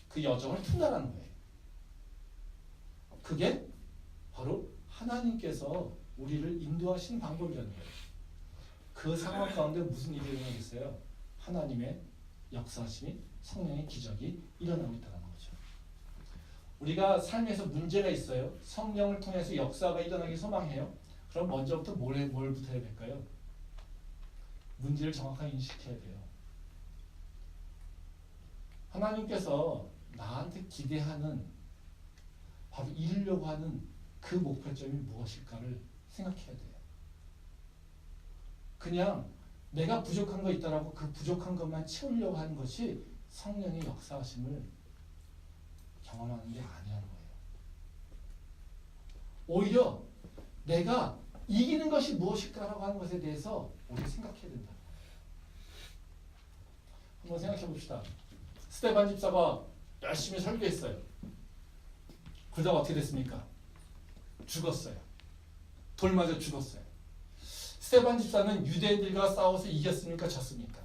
A: 그 여정을 푼다는 거예요. 그게 바로 하나님께서 우리를 인도하시는 방법이라는 거예요. 그 상황 가운데 무슨 일이 일어나겠어요? 하나님의 역사하심이 성령의 기적이 일어나고 있다는 거죠. 우리가 삶에서 문제가 있어요. 성령을 통해서 역사가 일어나기 소망해요. 그럼 먼저부터 뭘부터 해야 될까요? 문제를 정확하게 인식해야 돼요. 하나님께서 나한테 기대하는 바로 이루려고 하는 그 목표점이 무엇일까를 생각해야 돼요. 그냥 내가 부족한 거 있다라고 그 부족한 것만 채우려고 하는 것이 성령의 역사하심을 경험하는 게 아니라는 거예요. 오히려 내가 이기는 것이 무엇일까라고 하는 것에 대해서 우리가 생각해야 된다. 한번 생각해 봅시다. 스테반 집사가 열심히 설교했어요. 그러다가 어떻게 됐습니까? 죽었어요. 돌 맞아 죽었어요. 스테반 집사는 유대인들과 싸워서 이겼습니까? 졌습니까?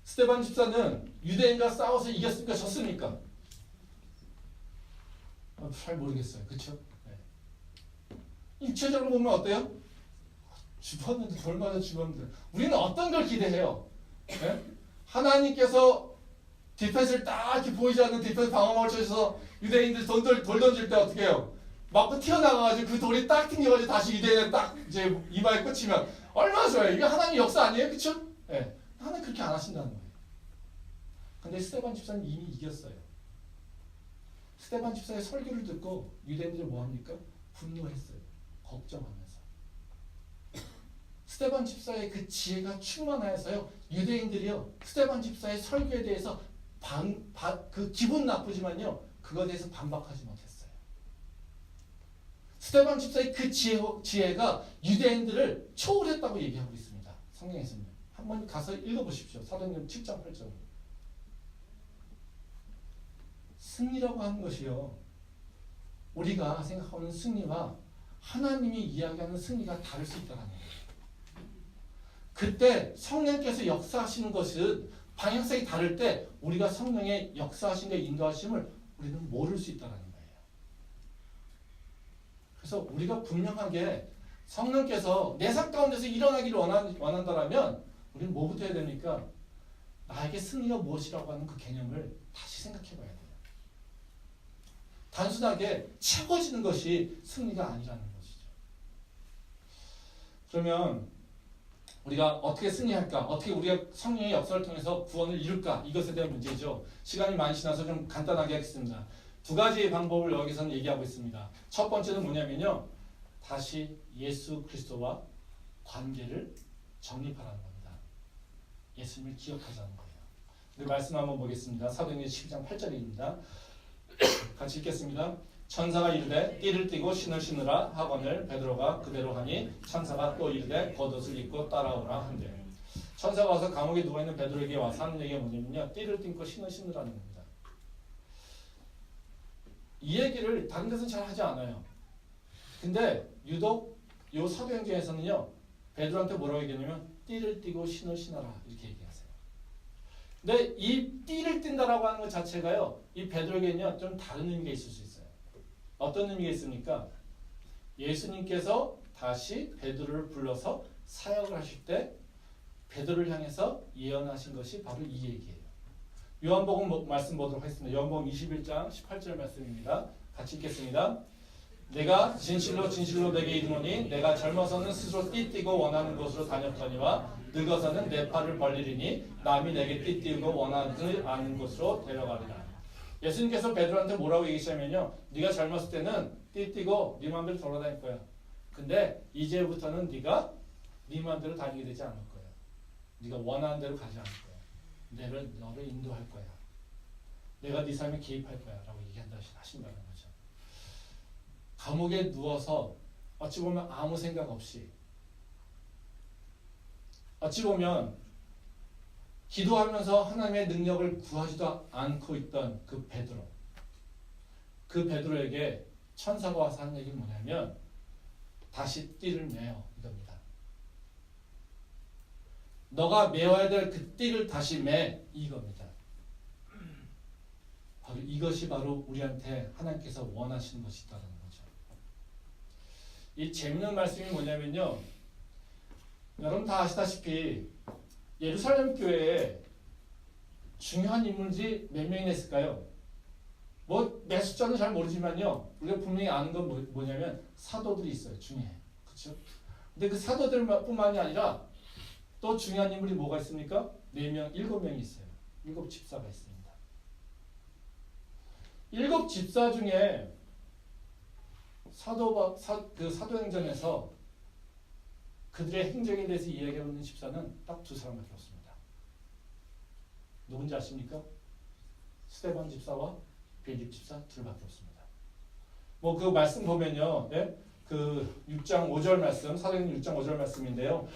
A: 스테반 집사는 유대인과 싸워서 이겼습니까? 졌습니까? 잘 모르겠어요. 그렇죠? 네. 육체적으로 보면 어때요? 죽었는데 돌 맞아 죽었는데 우리는 어떤 걸 기대해요? 네? 하나님께서 디펜스를 딱 이렇게 보이지 않는 디펜스 방어막을 쳐서 유대인들 돌 던질 때 어떻게 해요? 맞고 튀어나가가지고 그 돌이 딱 튕겨가지고 다시 유대인을 딱 이제 이마에 꽂히면 얼마나 좋아요. 이게 하나님의 역사 아니에요? 그렇죠? 네. 하나님 그렇게 안 하신다는 거예요. 근데 스테반 집사는 이미 이겼어요. 스테반 집사의 설교를 듣고 유대인들이 뭐합니까? 분노했어요. 걱정하면서. 스테반 집사의 그 지혜가 충만하여서요. 유대인들이요. 스테반 집사의 설교에 대해서 그 기분 나쁘지만요. 그거에 대해서 반박하지 못했어요. 스테반 집사의 그 지혜가 유대인들을 초월했다고 얘기하고 있습니다. 성경에서는. 한번 가서 읽어보십시오. 사도행전 7장 8절. 승리라고 하는 것이요. 우리가 생각하는 승리와 하나님이 이야기하는 승리가 다를 수 있다는 거예요. 그때 성령께서 역사하시는 것은 방향성이 다를 때 우리가 성령의 역사하심과 인도하심을 우리는 모를 수 있다는 거예요. 그래서 우리가 분명하게 성령께서 내 삶 가운데서 일어나기를 원한다면 우리는 뭐부터 해야 됩니까? 나에게 승리가 무엇이라고 하는 그 개념을 다시 생각해 봐야 돼요. 단순하게 채워지는 것이 승리가 아니라는 것이죠. 그러면 우리가 어떻게 승리할까? 어떻게 우리가 성령의 역사를 통해서 구원을 이룰까? 이것에 대한 문제죠. 시간이 많이 지나서 좀 간단하게 하겠습니다. 두 가지 방법을 여기서는 얘기하고 있습니다. 첫 번째는 뭐냐면요. 다시 예수 그리스도와 관계를 정립하라는 겁니다. 예수님을 기억하자는 거예요. 우리 말씀 한번 보겠습니다. 사도행전 12장 8절입니다. 같이 읽겠습니다. 천사가 이르되 띠를 띠고 신을 신으라 하거늘 베드로가 그대로 하니 천사가 또 이르되 겉옷을 입고 따라오라 한대. 천사가 와서 감옥에 누워있는 베드로에게 와서 하는 얘기가 뭐냐면요. 띠를 띠고 신을 신으라는 겁니다. 이 얘기를 다른 데서는 잘 하지 않아요. 근데 유독 요 사도행전에서는요. 베드로한테 뭐라고 얘기하냐면 띠를 띠고 신을 신어라 이렇게 얘기하세요. 근데 이 띠를 띈다라고 하는 것 자체가요. 이 베드로에게는요. 좀 다른 의미가 있을 수 있어요. 어떤 의미가 있습니까? 예수님께서 다시 베드로를 불러서 사역을 하실 때 베드로를 향해서 예언하신 것이 바로 이 얘기예요. 요한복음 말씀 보도록 하겠습니다. 요한복음 21장 18절 말씀입니다. 같이 읽겠습니다. 내가 진실로 진실로 내게 이르노니 내가 젊어서는 스스로 띠띠고 원하는 곳으로 다녔거니와 늙어서는 내 팔을 벌리리니 남이 내게 띠띠고 원하지 않는 곳으로 데려가리라. 예수님께서 베드로한테 뭐라고 얘기하시냐면요. 네가 젊었을 때는 띠띠고 네 마음대로 돌아다닐 거야. 근데 이제부터는 네가 네 마음대로 다니게 되지 않을 거야. 네가 원하는 대로 가지 않을 거야. 너를 인도할 거야. 내가 네 삶에 개입할 거야. 라고 하신다는 거죠. 감옥에 누워서 어찌 보면 아무 생각 없이 어찌 보면 기도하면서 하나님의 능력을 구하지도 않고 있던 그 베드로. 그 베드로에게 천사가 와서 하는 얘기는 뭐냐면 다시 띠를 매어 이겁니다. 너가 메어야 될 그 띠를 다시 매 이겁니다. 바로 이것이 바로 우리한테 하나님께서 원하시는 것이 있다는 거죠. 이 재밌는 말씀이 뭐냐면요. 여러분 다 아시다시피 예루살렘 교회에 중요한 인물들이 몇 명이나 있을까요? 뭐 몇 숫자는 잘 모르지만요. 우리가 분명히 아는 건 뭐냐면 사도들이 있어요. 중에. 그렇죠? 근데 그 사도들뿐만이 아니라 또 중요한 인물이 뭐가 있습니까? 4명, 7명이 있어요. 7 집사가 있습니다. 7 집사 중에 사도행전에서 그들의 행적에 대해서 이야기하는 집사는 딱 2사람밖에 없습니다. 누군지 아십니까? 스데반 집사와 빌립 집사 2밖에 없습니다. 뭐 그 말씀 보면요, 네? 그 6장 5절 말씀, 사도행전 6장 5절 말씀인데요.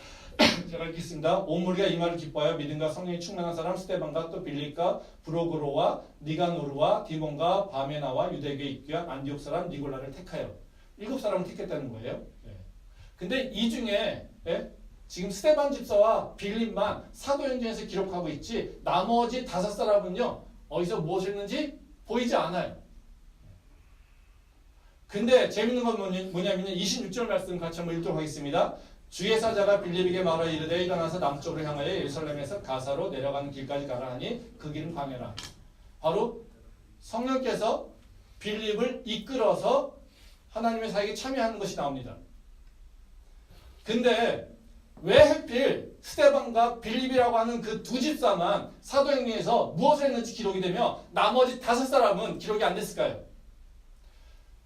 A: 제가 읽겠습니다. 온 무리가 이 말을 기뻐하여 믿음과 성령이 충만한 사람 스데반과 또 빌립과 브로그로와 니가노르와 디몬과 바메나와 유대교에 입교한 안디옥 사람 니골라를 택하여 7사람을 택했다는 거예요. 근데 이 중에 지금 스데반 집사와 빌립만 사도행전에서 기록하고 있지 나머지 5사람은요 어디서 무엇을 했는지 보이지 않아요. 근데 재밌는 건 뭐냐면 26절 말씀 같이 한번 읽도록 하겠습니다. 주의 사자가 빌립에게 말하여 이르되 일어나서 남쪽으로 향하여 예루살렘에서 가사로 내려가는 길까지 가라 하니 그 길은 광야라. 바로 성령께서 빌립을 이끌어서 하나님의 사역에 참여하는 것이 나옵니다. 근데 왜 하필 스데반과 빌립이라고 하는 그 2 집사만 사도행전에서 무엇을 했는지 기록이 되며 나머지 5사람은 기록이 안 됐을까요?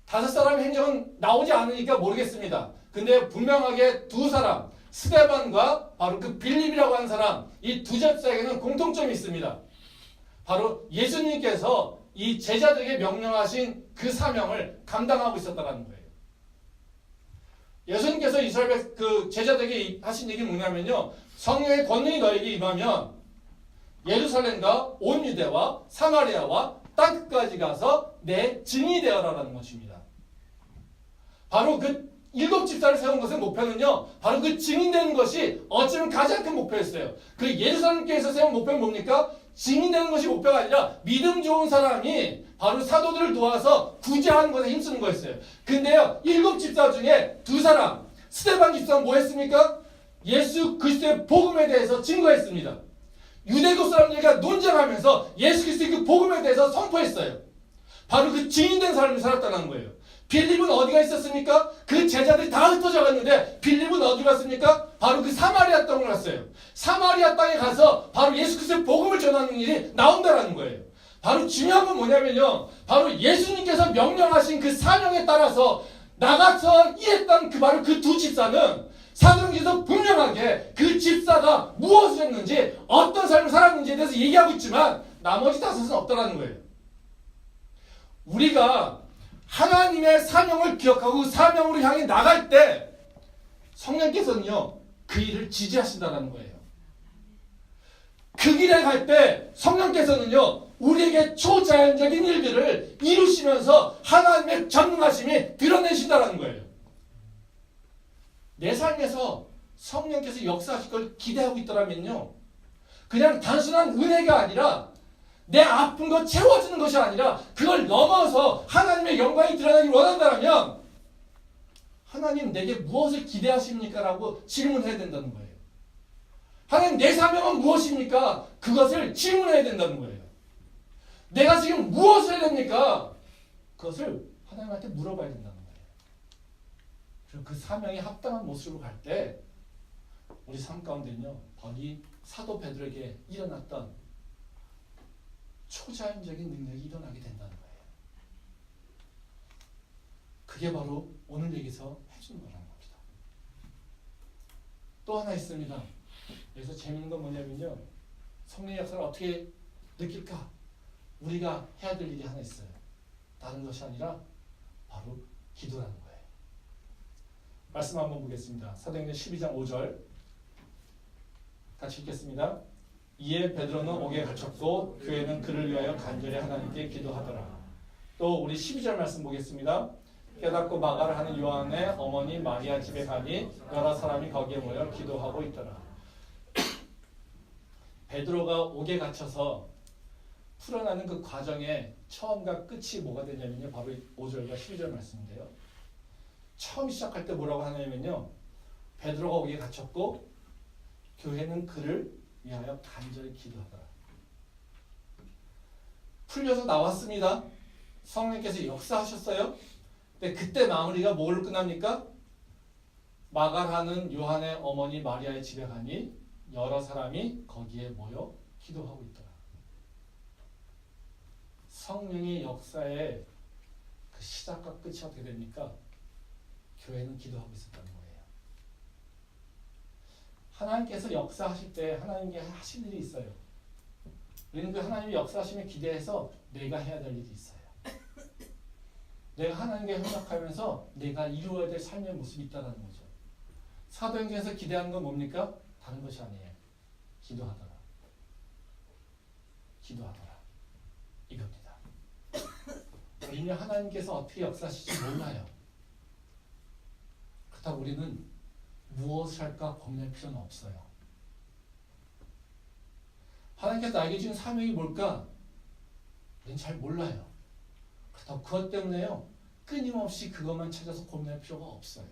A: 5사람의 행적은 나오지 않으니까 모르겠습니다. 근데 분명하게 2사람, 스데반과 바로 그 빌립이라고 하는 사람, 이 2 집사에게는 공통점이 있습니다. 바로 예수님께서 이 제자들에게 명령하신 그 사명을 감당하고 있었다는 거예요. 예수님께서 이스라엘 그 제자들에게 하신 얘기는 뭐냐면요. 성령의 권능이 너에게 임하면 예루살렘과 온 유대와 사마리아와 땅끝까지 가서 내 증인이 되어라라는 것입니다. 바로 그 7 집사를 세운 것의 목표는요. 바로 그 증인되는 것이 어쩌면 가장 큰 목표였어요. 그 예루살렘 교회에서 세운 목표는 뭡니까? 증인되는 것이 목표가 아니라 믿음 좋은 사람이 바로 사도들을 도와서 구제하는 것에 힘쓰는 거였어요. 근데요. 7 집사 중에 2사람 스데반 집사는 뭐 했습니까? 예수 그리스도의 복음에 대해서 증거했습니다. 유대교 사람들과 논쟁하면서 예수 그리스도의 그 복음에 대해서 선포했어요. 바로 그 증인된 사람이 살았다는 거예요. 빌립은 어디가 있었습니까? 그 제자들이 다 흩어져 갔는데 빌립은 어디 갔습니까? 바로 그 사마리아 땅을 갔어요. 사마리아 땅에 가서 바로 예수 그리스도의 복음을 전하는 일이 나온다라는 거예요. 바로 중요한 건 뭐냐면요. 바로 예수님께서 명령하신 그 사명에 따라서 나가서 일했던 바로 그 두 집사는 사도행전에서 분명하게 그 집사가 무엇을 했는지 어떤 삶을 살았는지에 대해서 얘기하고 있지만 나머지 다섯은 없다라는 거예요. 우리가 하나님의 사명을 기억하고 그 사명으로 향해 나갈 때 성령께서는요 그 일을 지지하신다는 거예요. 그 길에 갈 때 성령께서는요 우리에게 초자연적인 일들을 이루시면서 하나님의 전능하심이 드러내신다는 거예요. 내 삶에서 성령께서 역사하실 걸 기대하고 있더라면요 그냥 단순한 은혜가 아니라 내 아픈 거 채워주는 것이 아니라 그걸 넘어서 하나님의 영광이 드러나기 원한다면 하나님 내게 무엇을 기대하십니까? 라고 질문해야 된다는 거예요. 하나님 내 사명은 무엇입니까? 그것을 질문해야 된다는 거예요. 내가 지금 무엇을 해야 됩니까? 그것을 하나님한테 물어봐야 된다는 거예요. 그리고 그 사명에 합당한 모습으로 갈 때 우리 삶 가운데는요 거기 사도 베드로에게 일어났던 초자연적인 능력이 일어나게 된다는 거예요. 그게 바로 오늘 여기서 해주는 거라는 겁니다. 또 하나 있습니다. 여기서 재밌는 건 뭐냐면요. 성령의 역사를 어떻게 느낄까? 우리가 해야 될 일이 하나 있어요. 다른 것이 아니라 바로 기도라는 거예요. 말씀 한번 보겠습니다. 사도행전 12장 5절 같이 읽겠습니다. 이에 베드로는 옥에 갇혔고 교회는 그를 위하여 간절히 하나님께 기도하더라. 또 우리 12절 말씀 보겠습니다. 깨닫고 마가를 하는 요한의 어머니 마리아 집에 가니 여러 사람이 거기에 모여 기도하고 있더라. 베드로가 옥에 갇혀서 풀어나는 그 과정의 처음과 끝이 뭐가 되냐면요. 바로 5절과 12절 말씀인데요. 처음 시작할 때 뭐라고 하냐면요. 베드로가 옥에 갇혔고 교회는 그를 위하여 간절히 기도하더라. 풀려서 나왔습니다. 성령께서 역사하셨어요. 근데 그때 마무리가 뭘로 끝납니까? 마가라는 요한의 어머니 마리아의 집에 가니 여러 사람이 거기에 모여 기도하고 있더라. 성령의 역사의 그 시작과 끝이 어떻게 됩니까? 교회는 기도하고 있었다는 거예요. 하나님께서 역사하실 때 하나님께 하실 일이 있어요. 우리는 그 하나님의 역사하심에 기대해서 내가 해야 될 일이 있어요. 내가 하나님께 협력하면서 내가 이루어야 될 삶의 모습이 있다는 거죠. 사도행전에서 기대하는 건 뭡니까? 다른 것이 아니에요. 기도하더라. 기도하더라. 이겁니다. 우리는 하나님께서 어떻게 역사하실지 몰라요. 그렇다고 우리는 무엇을 할까 고민할 필요는 없어요. 하나님께서 나에게 주신 사명이 뭘까? 우리는 잘 몰라요. 그렇다고 그것 때문에요. 끊임없이 그것만 찾아서 고민할 필요가 없어요.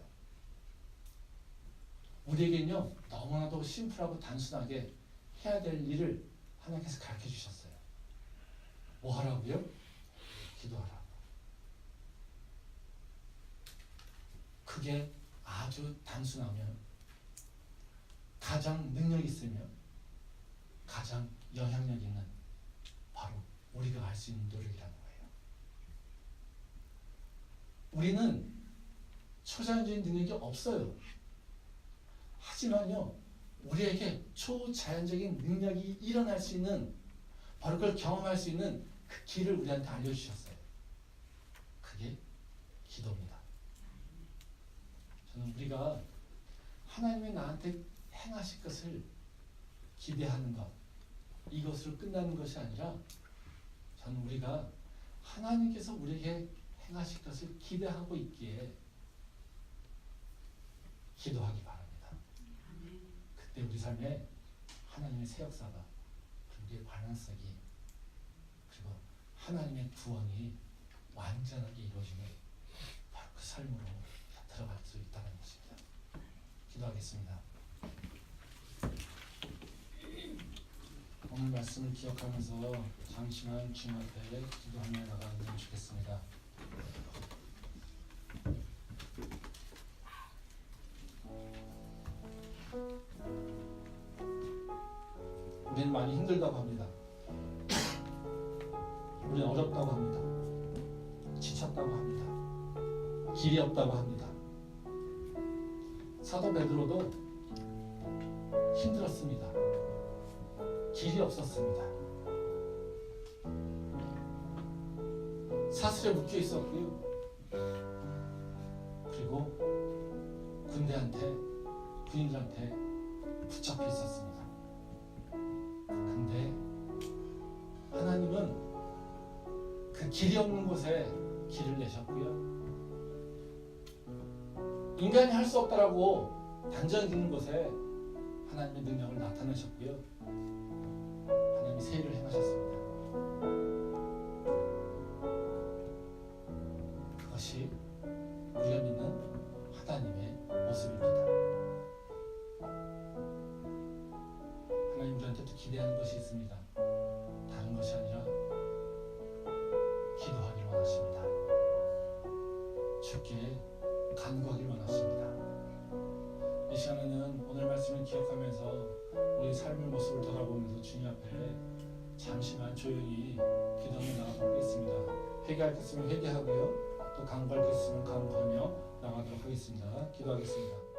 A: 우리에게는요. 너무나도 심플하고 단순하게 해야 될 일을 하나님께서 가르쳐 주셨어요. 뭐 하라고요? 기도하라고. 그게 아주 단순하면 가장 능력 있으면 가장 영향력 있는 바로 우리가 할 수 있는 노력이라는 거예요. 우리는 초자연적인 능력이 없어요. 하지만요, 우리에게 초자연적인 능력이 일어날 수 있는 바로 그걸 경험할 수 있는 그 길을 우리한테 알려주셨어요. 그게 기도입니다. 저는 우리가 하나님이 나한테 행하실 것을 기대하는 것, 이것으로 끝나는 것이 아니라 저는 우리가 하나님께서 우리에게 행하실 것을 기대하고 있기에 기도하기 바랍니다. 그때 우리 삶에 하나님의 새 역사가 그리고 우리의 관한성이 그리고 하나님의 구원이 완전하게 이루어지는 바로 그 삶으로 들어갈 수 있다는 것입니다. 기도하겠습니다. 오늘 말씀을 기억하면서 잠시만 주님 앞에 기도하며 나가면 좋겠습니다. 우리는 많이 힘들다고 합니다. 우리는 어렵다고 합니다. 지쳤다고 합니다. 길이 없다고 합니다. 사도 베드로도 힘들었습니다. 길이 없었습니다. 사슬에 묶여 있었고요. 그리고 군인들한테 붙잡혀 있었습니다. 근데 하나님은 그 길이 없는 곳에 길을 내셨고요. 인간이 할 수 없다라고 단정이 있는 곳에 하나님의 능력을 나타내셨고요. 하나님이 새 일을 행하셨습니다. 그것이 우리가 믿는 하나님의 모습입니다. 하나님 우리한테 또 기대하는 것이 있습니다. 다른 것이 아니라 기도하기를 원하십니다. 주께 간구하기를 원하십니다. 이 시간에는 오늘 말씀을 기억하면서 우리 삶의 모습을 돌아보면서 주님 앞에 잠시만 조용히 기도하며 나아가겠습니다. 회개할 것 있으면 회개하고요. 또 간구할 것 있으면 간구하며 나가도록 하겠습니다. 기도하겠습니다.